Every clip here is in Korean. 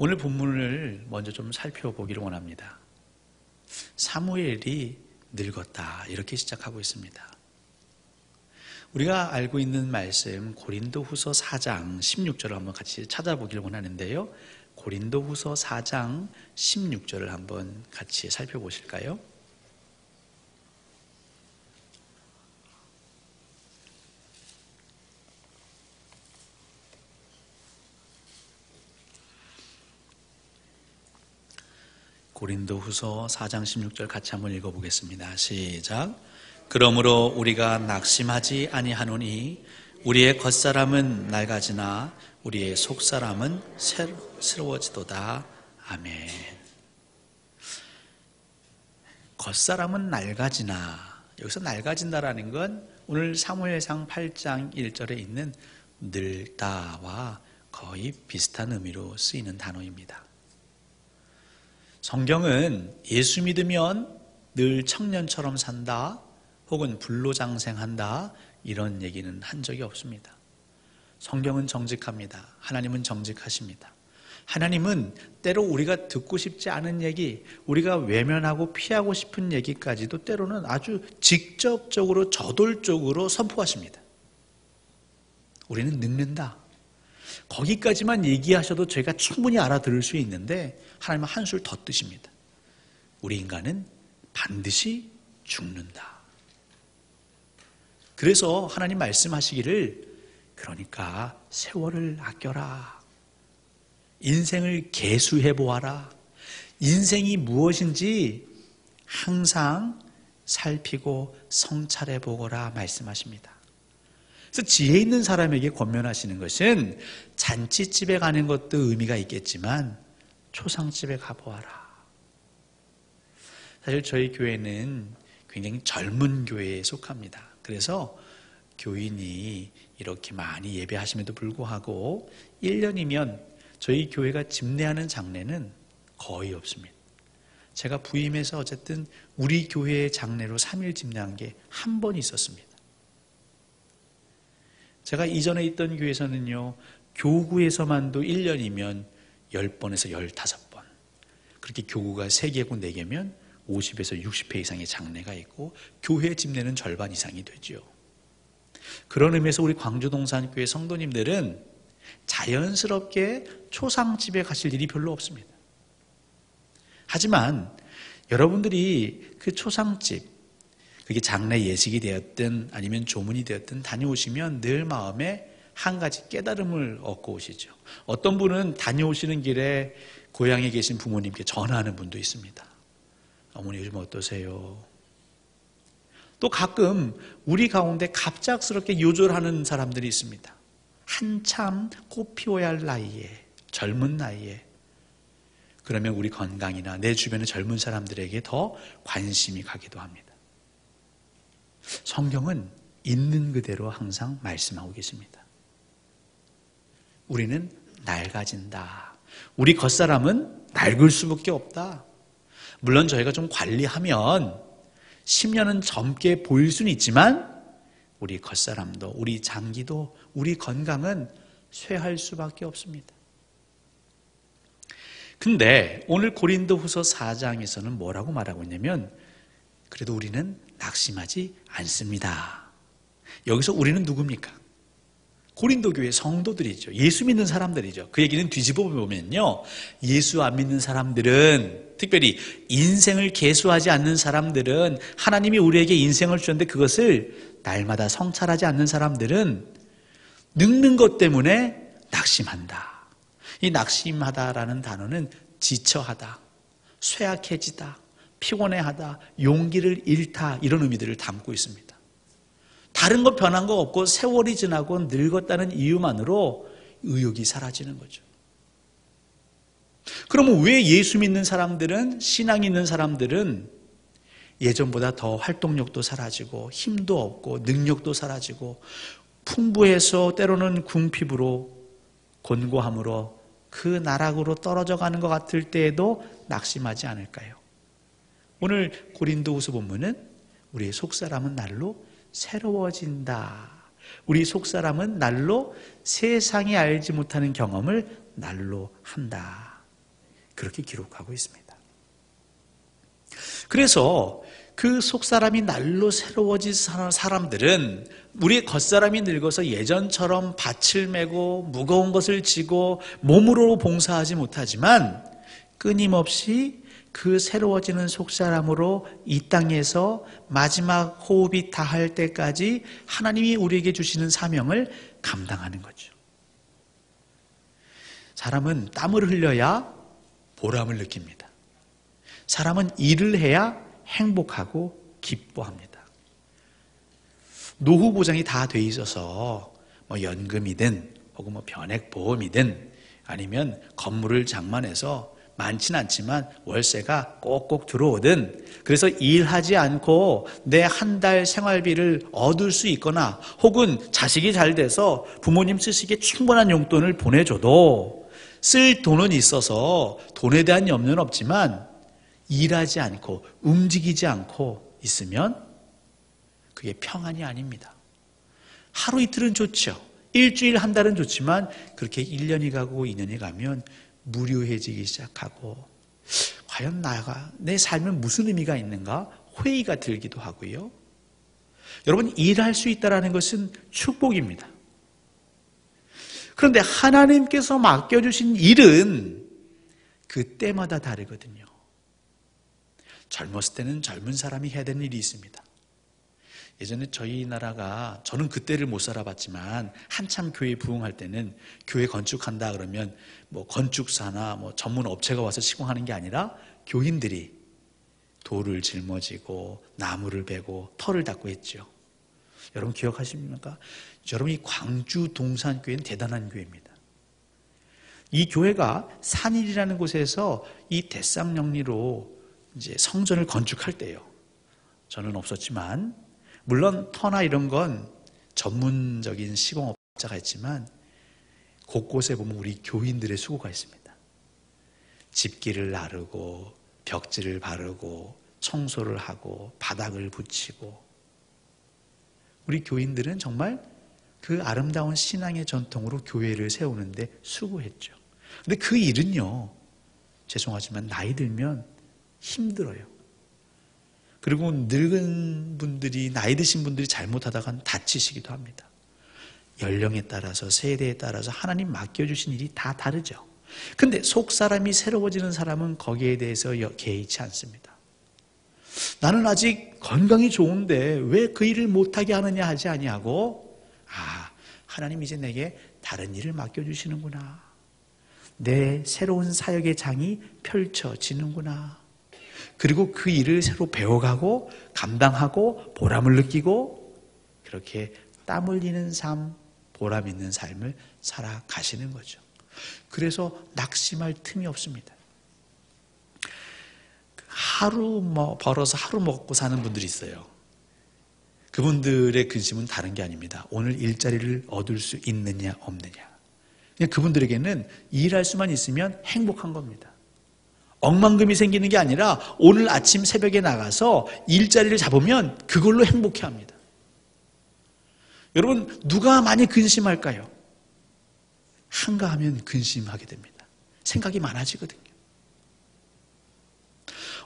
오늘 본문을 먼저 좀 살펴보기를 원합니다. 사무엘이 늙었다, 이렇게 시작하고 있습니다. 우리가 알고 있는 말씀 고린도후서 4장 16절을 한번 같이 찾아보기를 원하는데요. 고린도후서 4장 16절을 한번 같이 살펴보실까요? 고린도후서 4장 16절 같이 한번 읽어보겠습니다. 시작. 그러므로 우리가 낙심하지 아니하노니 우리의 겉사람은 낡아지나 우리의 속사람은 새로워지도다. 아멘. 겉사람은 낡아지나, 여기서 낡아진다라는 건 오늘 사무엘상 8장 1절에 있는 늙다와 거의 비슷한 의미로 쓰이는 단어입니다. 성경은 예수 믿으면 늘 청년처럼 산다 혹은 불로장생한다 이런 얘기는 한 적이 없습니다. 성경은 정직합니다. 하나님은 정직하십니다. 하나님은 때로 우리가 듣고 싶지 않은 얘기, 우리가 외면하고 피하고 싶은 얘기까지도 때로는 아주 직접적으로 저돌적으로 선포하십니다. 우리는 늙는다, 거기까지만 얘기하셔도 저희가 충분히 알아들을 수 있는데 하나님은 한술 더 뜨십니다. 우리 인간은 반드시 죽는다. 그래서 하나님 말씀하시기를, 그러니까 세월을 아껴라, 인생을 계수해 보아라, 인생이 무엇인지 항상 살피고 성찰해 보거라 말씀하십니다. 그래서 지혜 있는 사람에게 권면하시는 것은 잔치집에 가는 것도 의미가 있겠지만 초상집에 가보아라. 사실 저희 교회는 굉장히 젊은 교회에 속합니다. 그래서 교인이 이렇게 많이 예배하심에도 불구하고 1년이면 저희 교회가 집례하는 장례는 거의 없습니다. 제가 부임해서 어쨌든 우리 교회의 장례로 3일 집례한 게 한 번 있었습니다. 제가 이전에 있던 교회에서는요, 교구에서만도 1년이면 10번에서 15번, 그렇게 교구가 3개고 4개면 50에서 60회 이상의 장례가 있고 교회 집례는 절반 이상이 되죠. 그런 의미에서 우리 광주동산교회 성도님들은 자연스럽게 초상집에 가실 일이 별로 없습니다. 하지만 여러분들이 그 초상집, 그게 장례 예식이 되었든 아니면 조문이 되었든 다녀오시면 늘 마음에 한 가지 깨달음을 얻고 오시죠. 어떤 분은 다녀오시는 길에 고향에 계신 부모님께 전화하는 분도 있습니다. 어머니 요즘 어떠세요? 또 가끔 우리 가운데 갑작스럽게 요절하는 사람들이 있습니다. 한참 꽃 피워야 할 나이에, 젊은 나이에. 그러면 우리 건강이나 내 주변의 젊은 사람들에게 더 관심이 가기도 합니다. 성경은 있는 그대로 항상 말씀하고 계십니다. 우리는 낡아진다. 우리 겉사람은 낡을 수밖에 없다. 물론 저희가 좀 관리하면 10년은 젊게 보일 수는 있지만 우리 겉사람도, 우리 장기도, 우리 건강은 쇠할 수밖에 없습니다. 근데 오늘 고린도후서 4장에서는 뭐라고 말하고 있냐면, 그래도 우리는 낙심하지 않습니다. 여기서 우리는 누굽니까? 고린도 교회 성도들이죠. 예수 믿는 사람들이죠. 그 얘기는 뒤집어 보면요, 예수 안 믿는 사람들은, 특별히 인생을 계수하지 않는 사람들은, 하나님이 우리에게 인생을 주셨는데 그것을 날마다 성찰하지 않는 사람들은 늙는 것 때문에 낙심한다. 이 낙심하다라는 단어는 지쳐하다, 쇠약해지다, 피곤해하다, 용기를 잃다, 이런 의미들을 담고 있습니다. 다른 것 변한 거 없고 세월이 지나고 늙었다는 이유만으로 의욕이 사라지는 거죠. 그러면 왜 예수 믿는 사람들은, 신앙 있는 사람들은 예전보다 더 활동력도 사라지고 힘도 없고 능력도 사라지고 풍부해서 때로는 궁핍으로, 곤고함으로 그 나락으로 떨어져 가는 것 같을 때에도 낙심하지 않을까요? 오늘 고린도후서 본문은 우리의 속사람은 날로 새로워진다. 우리 속사람은 날로 세상이 알지 못하는 경험을 날로 한다. 그렇게 기록하고 있습니다. 그래서 그 속사람이 날로 새로워진 사람들은 우리의 겉사람이 늙어서 예전처럼 밭을 메고 무거운 것을 지고 몸으로 봉사하지 못하지만 끊임없이 그 새로워지는 속사람으로 이 땅에서 마지막 호흡이 다할 때까지 하나님이 우리에게 주시는 사명을 감당하는 거죠. 사람은 땀을 흘려야 보람을 느낍니다. 사람은 일을 해야 행복하고 기뻐합니다. 노후 보장이 다 돼 있어서 연금이든 혹은 변액보험이든 아니면 건물을 장만해서 많진 않지만 월세가 꼭꼭 들어오든 그래서 일하지 않고 내 한 달 생활비를 얻을 수 있거나 혹은 자식이 잘 돼서 부모님 쓰시기에 충분한 용돈을 보내줘도 쓸 돈은 있어서 돈에 대한 염려는 없지만 일하지 않고 움직이지 않고 있으면 그게 평안이 아닙니다. 하루 이틀은 좋죠. 일주일 한 달은 좋지만 그렇게 1년이 가고 2년이 가면 무료해지기 시작하고 과연 내 삶은 무슨 의미가 있는가 회의가 들기도 하고요. 여러분, 일할 수 있다는 것은 축복입니다. 그런데 하나님께서 맡겨주신 일은 그때마다 다르거든요. 젊었을 때는 젊은 사람이 해야 되는 일이 있습니다. 예전에 저희 나라가, 저는 그때를 못 살아봤지만 한참 교회 부흥할 때는 교회 건축한다 그러면 건축사나 전문 업체가 와서 시공하는 게 아니라 교인들이 돌을 짊어지고 나무를 베고 터를 닦고 했죠. 여러분 기억하십니까? 여러분, 이 광주 동산교회는 대단한 교회입니다. 이 교회가 산일이라는 곳에서 이 대쌍영리로 이제 성전을 건축할 때요. 저는 없었지만 물론 터나 이런 건 전문적인 시공업자가 있지만 곳곳에 보면 우리 교인들의 수고가 있습니다. 집기를 나르고 벽지를 바르고 청소를 하고 바닥을 붙이고 우리 교인들은 정말 그 아름다운 신앙의 전통으로 교회를 세우는데 수고했죠. 근데 그 일은요, 죄송하지만 나이 들면 힘들어요. 그리고 늙은 분들이, 나이 드신 분들이 잘못하다가 다치시기도 합니다. 연령에 따라서 세대에 따라서 하나님 맡겨주신 일이 다 다르죠. 근데 속사람이 새로워지는 사람은 거기에 대해서 개의치 않습니다. 나는 아직 건강이 좋은데 왜 그 일을 못하게 하느냐 하지 아니하고, 하나님 이제 내게 다른 일을 맡겨주시는구나. 내 새로운 사역의 장이 펼쳐지는구나. 그리고 그 일을 새로 배워가고 감당하고 보람을 느끼고 그렇게 땀 흘리는 삶, 보람 있는 삶을 살아가시는 거죠. 그래서 낙심할 틈이 없습니다. 하루 벌어서 하루 먹고 사는 분들이 있어요. 그분들의 근심은 다른 게 아닙니다. 오늘 일자리를 얻을 수 있느냐 없느냐. 그냥 그분들에게는 일할 수만 있으면 행복한 겁니다. 억만금이 생기는 게 아니라 오늘 아침 새벽에 나가서 일자리를 잡으면 그걸로 행복해합니다. 여러분, 누가 많이 근심할까요? 한가하면 근심하게 됩니다. 생각이 많아지거든요.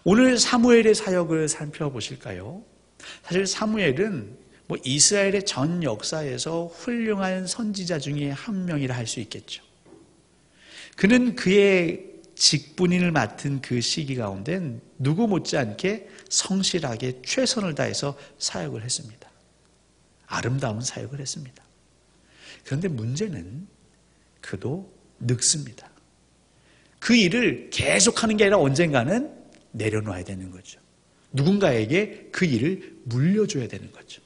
오늘 사무엘의 사역을 살펴보실까요? 사실 사무엘은 이스라엘의 전 역사에서 훌륭한 선지자 중에 한 명이라 할 수 있겠죠. 그는 그의 직분인을 맡은 그 시기 가운데 누구 못지않게 성실하게 최선을 다해서 사역을 했습니다. 아름다운 사역을 했습니다. 그런데 문제는 그도 늙습니다. 그 일을 계속하는 게 아니라 언젠가는 내려놔야 되는 거죠. 누군가에게 그 일을 물려줘야 되는 거죠.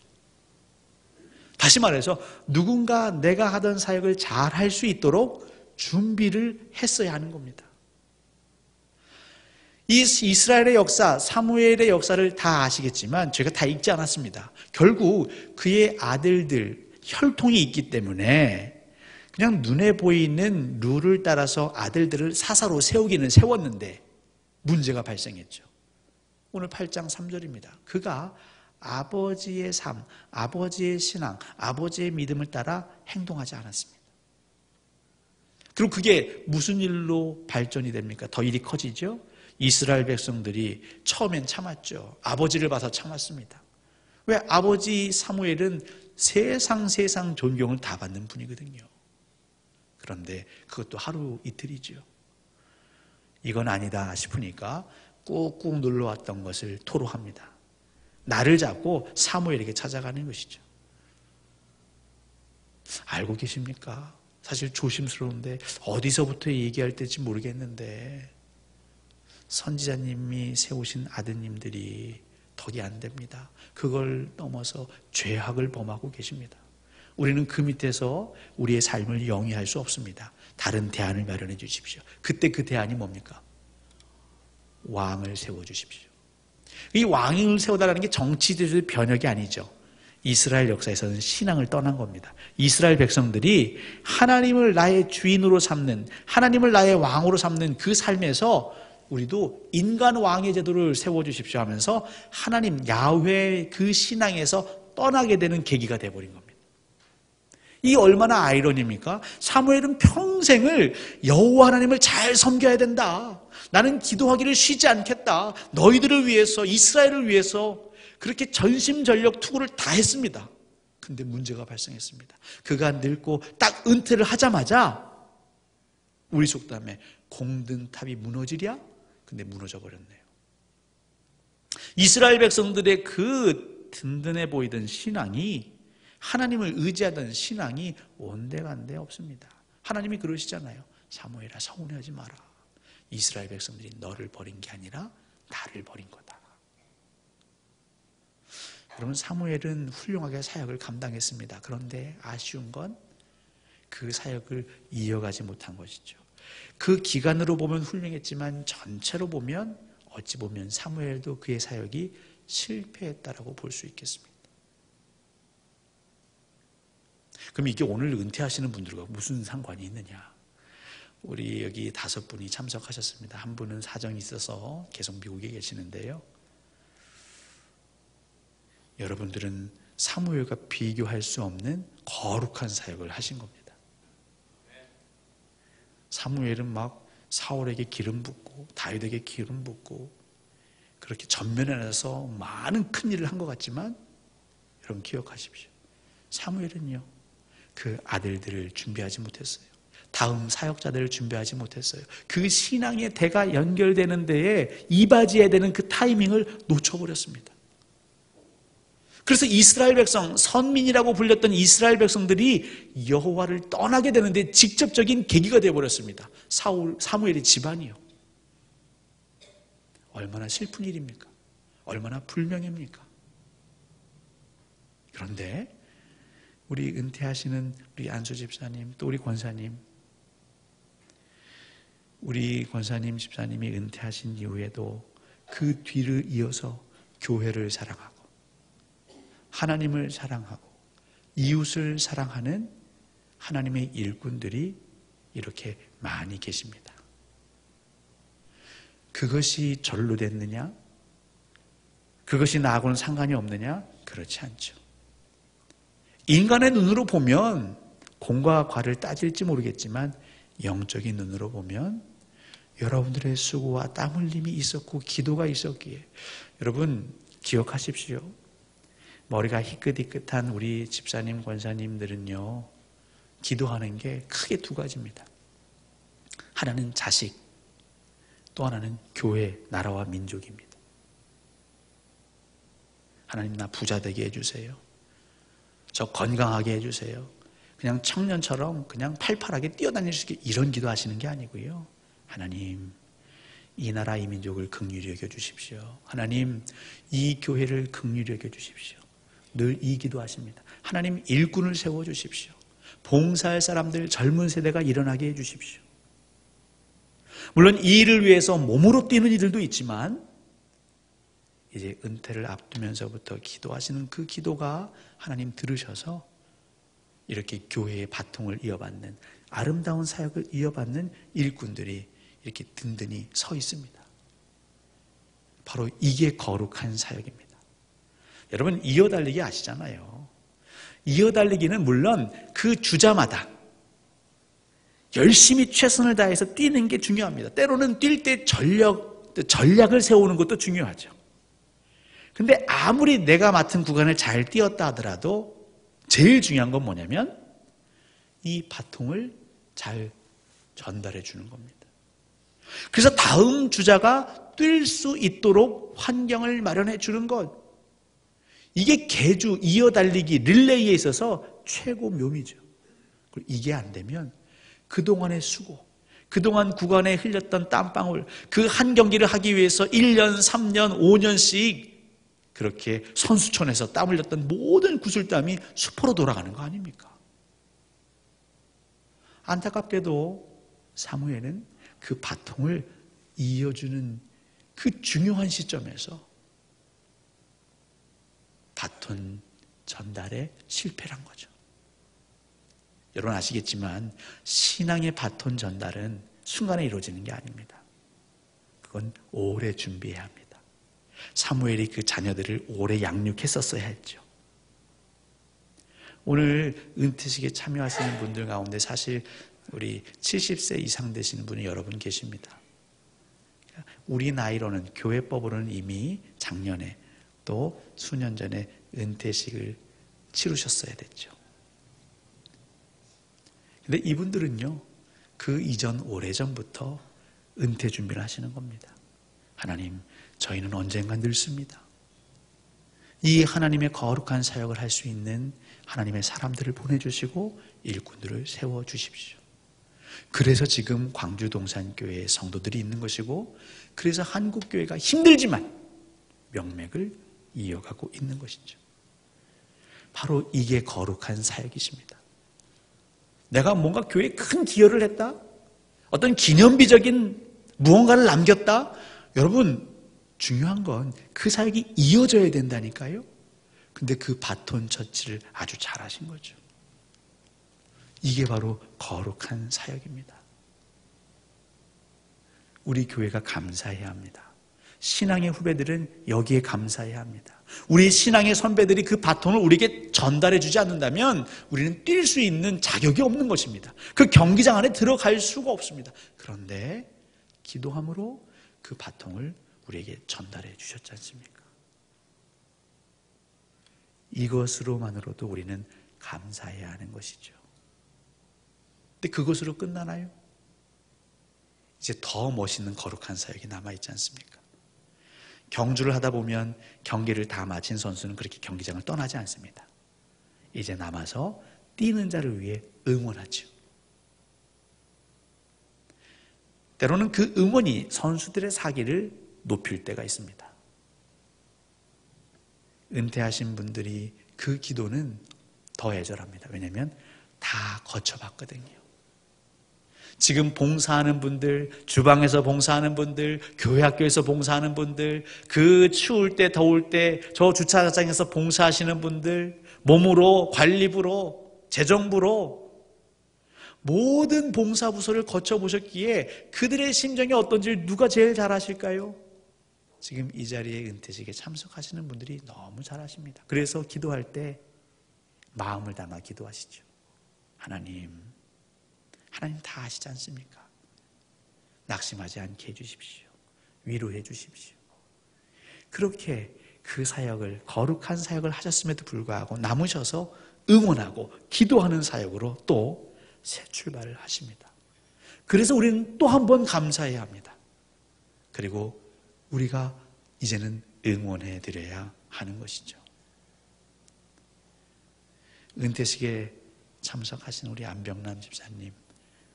다시 말해서 누군가 내가 하던 사역을 잘 할 수 있도록 준비를 했어야 하는 겁니다. 이 이스라엘의 역사, 사무엘의 역사를 다 아시겠지만 제가 다 읽지 않았습니다. 결국 그의 아들들, 혈통이 있기 때문에 그냥 눈에 보이는 룰을 따라서 아들들을 사사로 세우기는 세웠는데 문제가 발생했죠. 오늘 8장 3절입니다. 그가 아버지의 삶, 아버지의 신앙, 아버지의 믿음을 따라 행동하지 않았습니다. 그리고 그게 무슨 일로 발전이 됩니까? 더 일이 커지죠? 이스라엘 백성들이 처음엔 참았죠. 아버지를 봐서 참았습니다. 왜? 아버지 사무엘은 세상 존경을 다 받는 분이거든요. 그런데 그것도 하루 이틀이죠. 이건 아니다 싶으니까 꾹꾹 눌러왔던 것을 토로합니다. 나를 잡고 사무엘에게 찾아가는 것이죠. 알고 계십니까? 사실 조심스러운데 어디서부터 얘기할 때지 모르겠는데 선지자님이 세우신 아드님들이 덕이 안 됩니다. 그걸 넘어서 죄악을 범하고 계십니다. 우리는 그 밑에서 우리의 삶을 영위할 수 없습니다. 다른 대안을 마련해 주십시오. 그때 그 대안이 뭡니까? 왕을 세워주십시오. 이 왕을 세워달라는 게 정치적인 변혁이 아니죠. 이스라엘 역사에서는 신앙을 떠난 겁니다. 이스라엘 백성들이 하나님을 나의 주인으로 삼는, 하나님을 나의 왕으로 삼는 그 삶에서 우리도 인간 왕의 제도를 세워주십시오 하면서 하나님 야훼 그 신앙에서 떠나게 되는 계기가 되어버린 겁니다. 이 얼마나 아이러니입니까? 사무엘은 평생을 여호와 하나님을 잘 섬겨야 된다. 나는 기도하기를 쉬지 않겠다. 너희들을 위해서, 이스라엘을 위해서 그렇게 전심전력 투구를 다 했습니다. 근데 문제가 발생했습니다. 그가 늙고 딱 은퇴를 하자마자 우리 속담에 공든 탑이 무너지랴? 근데 무너져 버렸네요. 이스라엘 백성들의 그 든든해 보이던 신앙이, 하나님을 의지하던 신앙이 온데간데 없습니다. 하나님이 그러시잖아요. 사무엘아, 서운해하지 마라. 이스라엘 백성들이 너를 버린 게 아니라 나를 버린 거다. 여러분, 사무엘은 훌륭하게 사역을 감당했습니다. 그런데 아쉬운 건 그 사역을 이어가지 못한 것이죠. 그 기간으로 보면 훌륭했지만 전체로 보면 어찌 보면 사무엘도 그의 사역이 실패했다라고 볼 수 있겠습니다. 그럼 이게 오늘 은퇴하시는 분들과 무슨 상관이 있느냐? 우리 여기 5분이 참석하셨습니다. 한 분은 사정이 있어서 계속 미국에 계시는데요. 여러분들은 사무엘과 비교할 수 없는 거룩한 사역을 하신 겁니다. 사무엘은 막 사울에게 기름 붓고 다윗에게 기름 붓고 그렇게 전면에 나서 많은 큰 일을 한 것 같지만 여러분 기억하십시오. 사무엘은요, 그 아들들을 준비하지 못했어요. 다음 사역자들을 준비하지 못했어요. 그 신앙의 대가 연결되는 데에 이바지해야 되는 그 타이밍을 놓쳐버렸습니다. 그래서 이스라엘 백성, 선민이라고 불렸던 이스라엘 백성들이 여호와를 떠나게 되는데 직접적인 계기가 되어버렸습니다. 사무엘의 집안이요. 얼마나 슬픈 일입니까? 얼마나 불명예입니까? 그런데 우리 은퇴하시는 우리 안수 집사님, 또 우리 권사님, 우리 권사님, 집사님이 은퇴하신 이후에도 그 뒤를 이어서 교회를 사랑하고 하나님을 사랑하고 이웃을 사랑하는 하나님의 일꾼들이 이렇게 많이 계십니다. 그것이 절로 됐느냐? 그것이 나하고는 상관이 없느냐? 그렇지 않죠. 인간의 눈으로 보면 공과 과를 따질지 모르겠지만 영적인 눈으로 보면 여러분들의 수고와 땀 흘림이 있었고 기도가 있었기에, 여러분 기억하십시오. 머리가 희끗희끗한 우리 집사님, 권사님들은요, 기도하는 게 크게 2가지입니다. 하나는 자식, 또 하나는 교회, 나라와 민족입니다. 하나님, 나 부자 되게 해주세요. 저 건강하게 해주세요. 그냥 청년처럼 그냥 팔팔하게 뛰어다닐 수 있게, 이런 기도하시는 게 아니고요. 하나님, 이 나라 이 민족을 긍휼히 여겨주십시오. 하나님, 이 교회를 긍휼히 여겨주십시오. 늘 이 기도하십니다. 하나님, 일꾼을 세워주십시오. 봉사할 사람들, 젊은 세대가 일어나게 해주십시오. 물론 이 일을 위해서 몸으로 뛰는 이들도 있지만 이제 은퇴를 앞두면서부터 기도하시는 그 기도가 하나님 들으셔서 이렇게 교회의 바통을 이어받는, 아름다운 사역을 이어받는 일꾼들이 이렇게 든든히 서 있습니다. 바로 이게 거룩한 사역입니다. 여러분, 이어달리기 아시잖아요. 이어달리기는 물론 그 주자마다 열심히 최선을 다해서 뛰는 게 중요합니다. 때로는 뛸 때 전략을 세우는 것도 중요하죠. 근데 아무리 내가 맡은 구간을 잘 뛰었다 하더라도 제일 중요한 건 뭐냐면 이 바통을 잘 전달해 주는 겁니다. 그래서 다음 주자가 뛸 수 있도록 환경을 마련해 주는 것. 이게 계주, 이어달리기, 릴레이에 있어서 최고 묘미죠. 이게 안 되면 그동안의 수고, 그동안 구간에 흘렸던 땀방울, 그 한 경기를 하기 위해서 1년, 3년, 5년씩 그렇게 선수촌에서 땀 흘렸던 모든 구슬땀이 수포로 돌아가는 거 아닙니까? 안타깝게도 사무엘은 그 바통을 이어주는 그 중요한 시점에서 바톤 전달에 실패를 한 거죠. 여러분 아시겠지만 신앙의 바톤 전달은 순간에 이루어지는 게 아닙니다. 그건 오래 준비해야 합니다. 사무엘이 그 자녀들을 오래 양육했었어야 했죠. 오늘 은퇴식에 참여하시는 분들 가운데 사실 우리 70세 이상 되시는 분이 여러분 계십니다. 우리 나이로는, 교회법으로는 이미 작년에 또 수년 전에 은퇴식을 치르셨어야 됐죠. 근데 이분들은요, 그 이전 오래전부터 은퇴 준비를 하시는 겁니다. 하나님, 저희는 언젠간 늙습니다. 이 하나님의 거룩한 사역을 할 수 있는 하나님의 사람들을 보내주시고 일꾼들을 세워주십시오. 그래서 지금 광주동산교회에 성도들이 있는 것이고, 그래서 한국교회가 힘들지만 명맥을 이어가고 있는 것이죠. 바로 이게 거룩한 사역이십니다. 내가 뭔가 교회에 큰 기여를 했다? 어떤 기념비적인 무언가를 남겼다? 여러분, 중요한 건 그 사역이 이어져야 된다니까요. 근데 그 바톤 터치를 아주 잘하신 거죠. 이게 바로 거룩한 사역입니다. 우리 교회가 감사해야 합니다. 신앙의 후배들은 여기에 감사해야 합니다. 우리 신앙의 선배들이 그 바톤을 우리에게 전달해 주지 않는다면 우리는 뛸 수 있는 자격이 없는 것입니다. 그 경기장 안에 들어갈 수가 없습니다. 그런데 기도함으로 그 바통을 우리에게 전달해 주셨지 않습니까? 이것으로만으로도 우리는 감사해야 하는 것이죠. 근데 그것으로 끝나나요? 이제 더 멋있는 거룩한 사역이 남아있지 않습니까? 경주를 하다 보면 경기를 다 마친 선수는 그렇게 경기장을 떠나지 않습니다. 이제 남아서 뛰는 자를 위해 응원하죠. 때로는 그 응원이 선수들의 사기를 높일 때가 있습니다. 은퇴하신 분들이 그 기도는 더 애절합니다. 왜냐하면 다 거쳐봤거든요. 지금 봉사하는 분들, 주방에서 봉사하는 분들, 교회 학교에서 봉사하는 분들, 그 추울 때 더울 때 저 주차장에서 봉사하시는 분들, 몸으로, 관리부로, 재정부로 모든 봉사부서를 거쳐보셨기에 그들의 심정이 어떤지 누가 제일 잘 아실까요? 지금 이 자리에 은퇴식에 참석하시는 분들이 너무 잘 아십니다. 그래서 기도할 때 마음을 담아 기도하시죠. 하나님 다 아시지 않습니까? 낙심하지 않게 해주십시오. 위로해 주십시오. 그렇게 그 사역을, 거룩한 사역을 하셨음에도 불구하고 남으셔서 응원하고 기도하는 사역으로 또 새 출발을 하십니다. 그래서 우리는 또 한 번 감사해야 합니다. 그리고 우리가 이제는 응원해 드려야 하는 것이죠. 은퇴식에 참석하신 우리 안병남 집사님,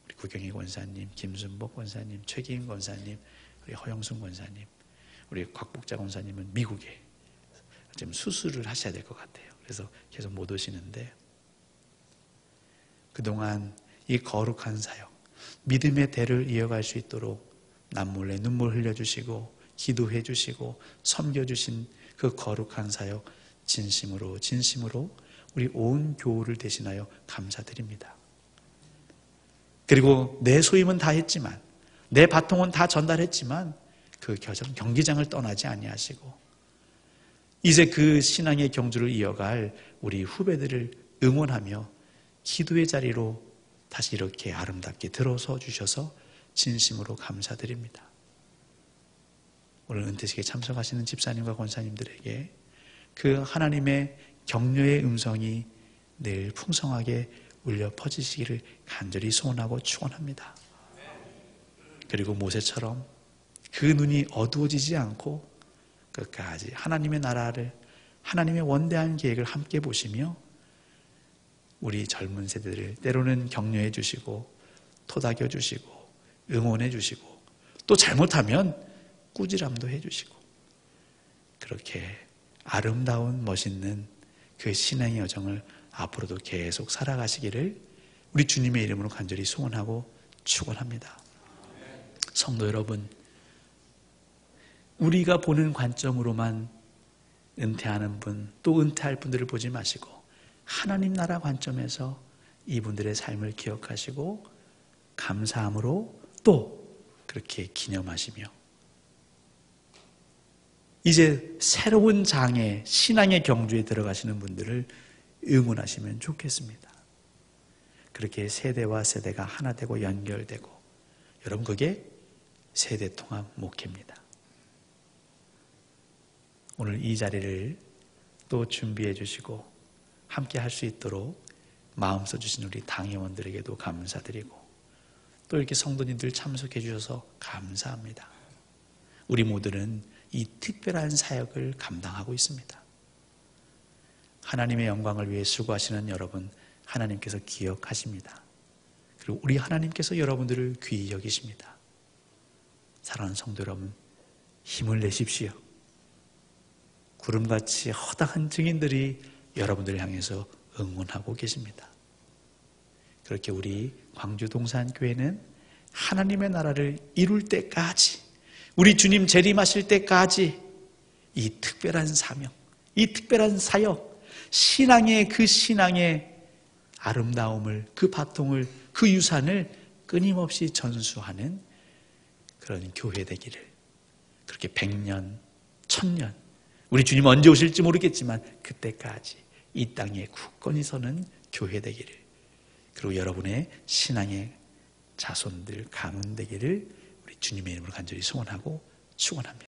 우리 구경희 권사님, 김순복 권사님, 최기인 권사님, 우리 허영순 권사님, 우리 곽복자 권사님은 미국에 지금 수술을 하셔야 될 것 같아요. 그래서 계속 못 오시는데, 그동안 이 거룩한 사역, 믿음의 대를 이어갈 수 있도록 남몰래 눈물 흘려주시고 기도해 주시고 섬겨주신 그 거룩한 사역 진심으로 우리 온 교우를 대신하여 감사드립니다. 그리고 내 소임은 다 했지만, 내 바통은 다 전달했지만 그 경기장을 떠나지 아니하시고 이제 그 신앙의 경주를 이어갈 우리 후배들을 응원하며 기도의 자리로 다시 이렇게 아름답게 들어서 주셔서 진심으로 감사드립니다. 오늘 은퇴식에 참석하시는 집사님과 권사님들에게 그 하나님의 격려의 음성이 늘 풍성하게 울려 퍼지시기를 간절히 소원하고 축원합니다. 그리고 모세처럼 그 눈이 어두워지지 않고 끝까지 하나님의 나라를, 하나님의 원대한 계획을 함께 보시며 우리 젊은 세대들을 때로는 격려해 주시고 토닥여 주시고 응원해 주시고 또 잘못하면 꾸지람도 해 주시고 그렇게 아름다운 멋있는 그 신앙의 여정을 앞으로도 계속 살아가시기를 우리 주님의 이름으로 간절히 소원하고 축원합니다. 성도 여러분, 우리가 보는 관점으로만 은퇴하는 분, 또 은퇴할 분들을 보지 마시고 하나님 나라 관점에서 이분들의 삶을 기억하시고 감사함으로 또 그렇게 기념하시며 이제 새로운 장애, 신앙의 경주에 들어가시는 분들을 응원하시면 좋겠습니다. 그렇게 세대와 세대가 하나 되고 연결되고 여러분 그게 세대통합 목회입니다. 오늘 이 자리를 또 준비해 주시고 함께 할 수 있도록 마음 써주신 우리 당회원들에게도 감사드리고 또 이렇게 성도님들 참석해 주셔서 감사합니다. 우리 모두는 이 특별한 사역을 감당하고 있습니다. 하나님의 영광을 위해 수고하시는 여러분 하나님께서 기억하십니다. 그리고 우리 하나님께서 여러분들을 귀히 여기십니다. 사랑하는 성도 여러분, 힘을 내십시오. 구름같이 허다한 증인들이 여러분들을 향해서 응원하고 계십니다. 그렇게 우리 광주 동산교회는 하나님의 나라를 이룰 때까지, 우리 주님 재림하실 때까지 이 특별한 사명, 이 특별한 사역, 신앙의 그 신앙의 아름다움을, 그 바통을, 그 유산을 끊임없이 전수하는 그런 교회 되기를, 그렇게 100년, 1000년, 우리 주님 언제 오실지 모르겠지만 그때까지 이 땅에 굳건히 서는 교회 되기를, 그리고 여러분의 신앙의 자손들 가문 되기를 우리 주님의 이름으로 간절히 소원하고 축원합니다.